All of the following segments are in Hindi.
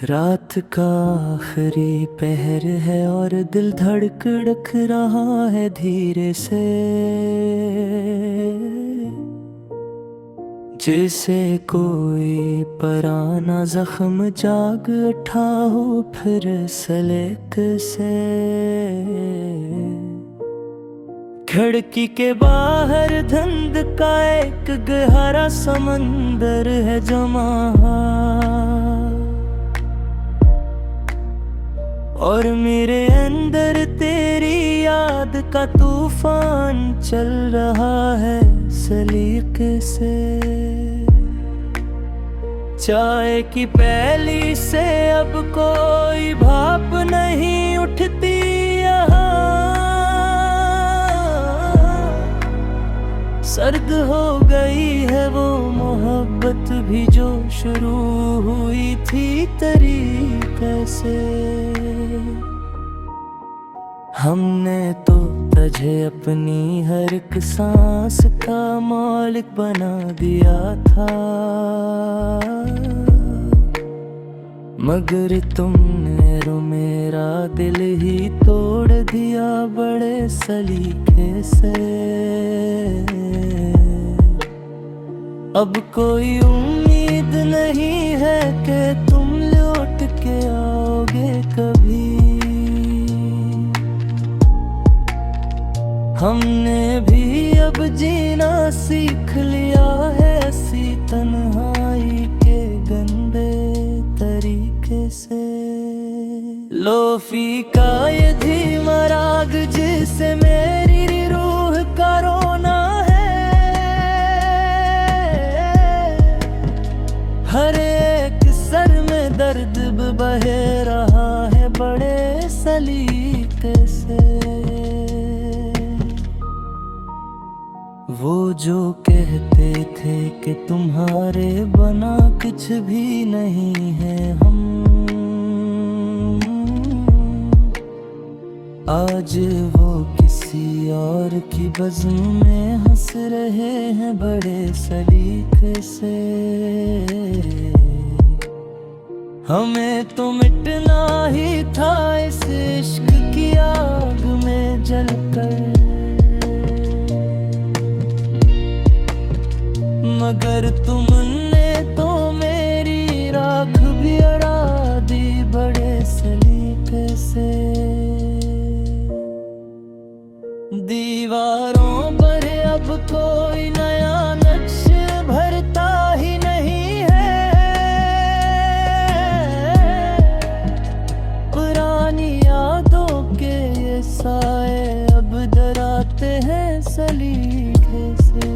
रात का आखिरी पहर है और दिल धड़क रहा है धीरे से, जैसे कोई पराना जख्म जाग उठा हो फिर सलेक से। खिड़की के बाहर धुंध का एक गहरा समंदर है जमा, और मेरे अंदर तेरी याद का तूफान चल रहा है सलीके से। चाय की प्याली से अब कोई भाप नहीं उठती यहाँ, सर्द हो गई है वो मोहब्बत भी जो शुरू हुई थी तरीके से। हमने तो तुझे अपनी हर एक सांस का मालिक बना दिया था, मगर तुमने रो मेरा दिल ही तोड़ दिया बड़े सलीके से। अब कोई उम्मीद नहीं है कि तुम लौट के आओगे कभी, हमने भी अब जीना सीख लिया है ऐसी तन्हाई के गंदे तरीके से। लोफी का ये धीमा राग जिसे मेरी रूह का रोना है, हर एक सर में दर्द बहे रहा है बड़े सलीके से। वो जो कहते थे कि तुम्हारे बना कुछ भी नहीं है हम, आज वो किसी और की बज़्म में हंस रहे हैं बड़े सलीके से। हमें तो मिटना ही था इस इश्क की आग में जलकर, मगर तुमने तो मेरी राख भी उड़ा दी बड़े सलीके से। दीवारों पर अब कोई नया नक्श भरता ही नहीं है, पुरानी यादों के ये साए अब डराते हैं सलीके से।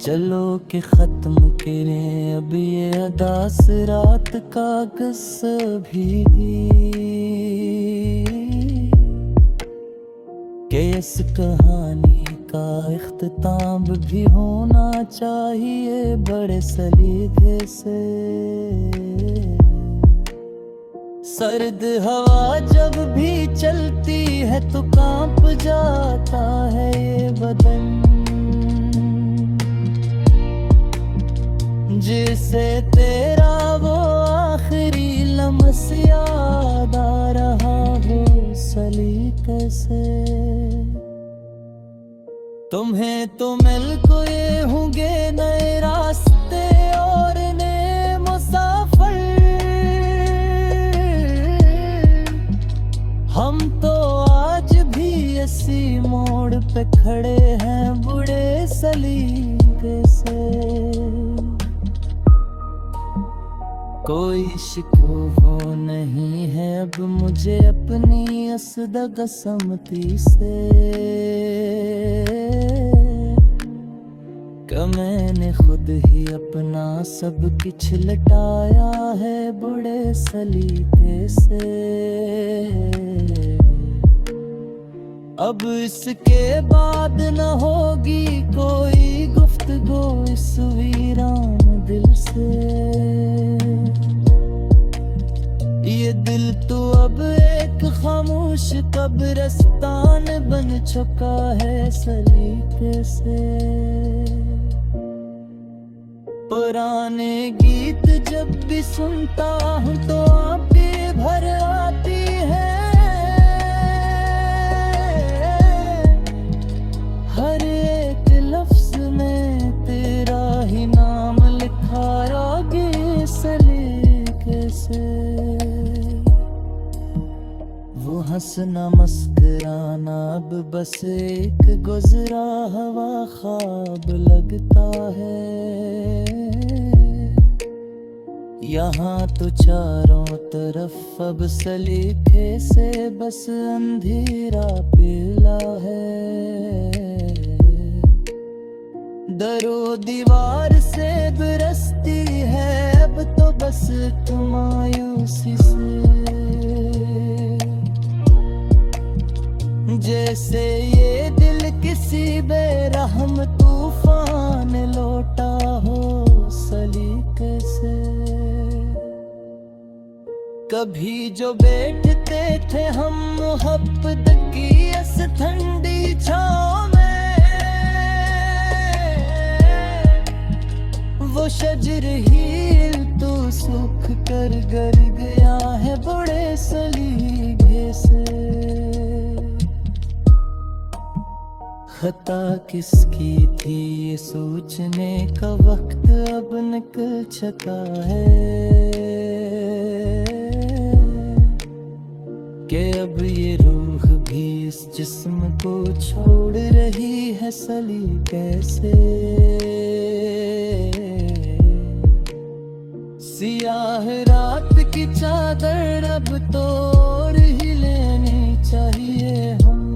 चलो कि खत्म करें अब ये अदास रात का किस्सा भी, कि इस कहानी का इख्तिताम भी होना चाहिए बड़े सलीके से। सर्द हवा जब भी चलती है तो कांप जाता है ये बदन, जिसे तेरा वो आखिरी लम्हा याद आ रहा हो सलीके से। तुम्हें तो मिल गए होंगे नए रास्ते और नए मुसाफिर, हम तो आज भी इसी मोड़ पे खड़े हैं बूढ़े सलीके से। कोई शिकवा नहीं है अब मुझे अपनी असद कसमती से, कि मैंने खुद ही अपना सब कुछ लटाया है बड़े सलीके से। अब इसके बाद न होगी कोई गुफ्तगू इस वीरान दिल से, ये दिल तो अब एक खामोश कब्रिस्तान बन चुका है सलीके से। पुराने गीत जब भी सुनता हूँ तो आंखें भर आती है। हर एक लफ्ज में तेरा ही नाम लिखा आगे सलीके से। वो हंसना मस्कराना अब बस एक गुजरा हुआ ख्वाब लगता है। यहाँ तो चारों तरफ अब सलीके से बस अंधेरा पिला है। दरो दीवार से बरसती है अब तो बस मायूसी से। जैसे ये दिल किसी बेरहम तूफान लौटा हो सलीके से। कभी जो बैठते थे हम मोहब्बत की इस ठंडी छाँव में, वो शजर हील तो सूख कर गर गया है बड़े सलीके से। खता किसकी थी ये सोचने का वक्त अब निकल चुका है कि अब ये रूह भी इस जिस्म को छोड़ रही है सलीके से। सियाह रात की चादर अब तो ओढ़ ही लेनी चाहिए हम,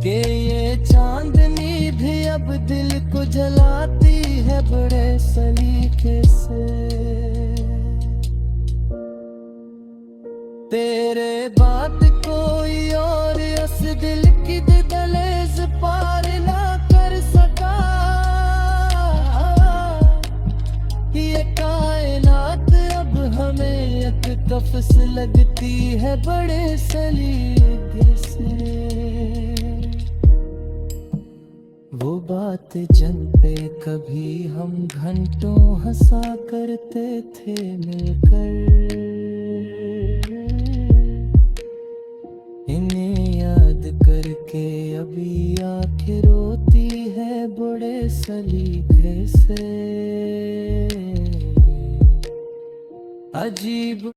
कि ये चांदनी भी अब दिल को जलाती है बड़े सलीके से। तेरे बात कोई और उस दिल की दहलीज पार ना कर सका। ये कायनात अब हमें एक कफ्स लगती है बड़े सलीके से। वो बात जन पे कभी हम घंटों हंसा करते थे मिलकर, इन्हें याद करके अभी आंखें रोती है बड़े सलीके से। अजीब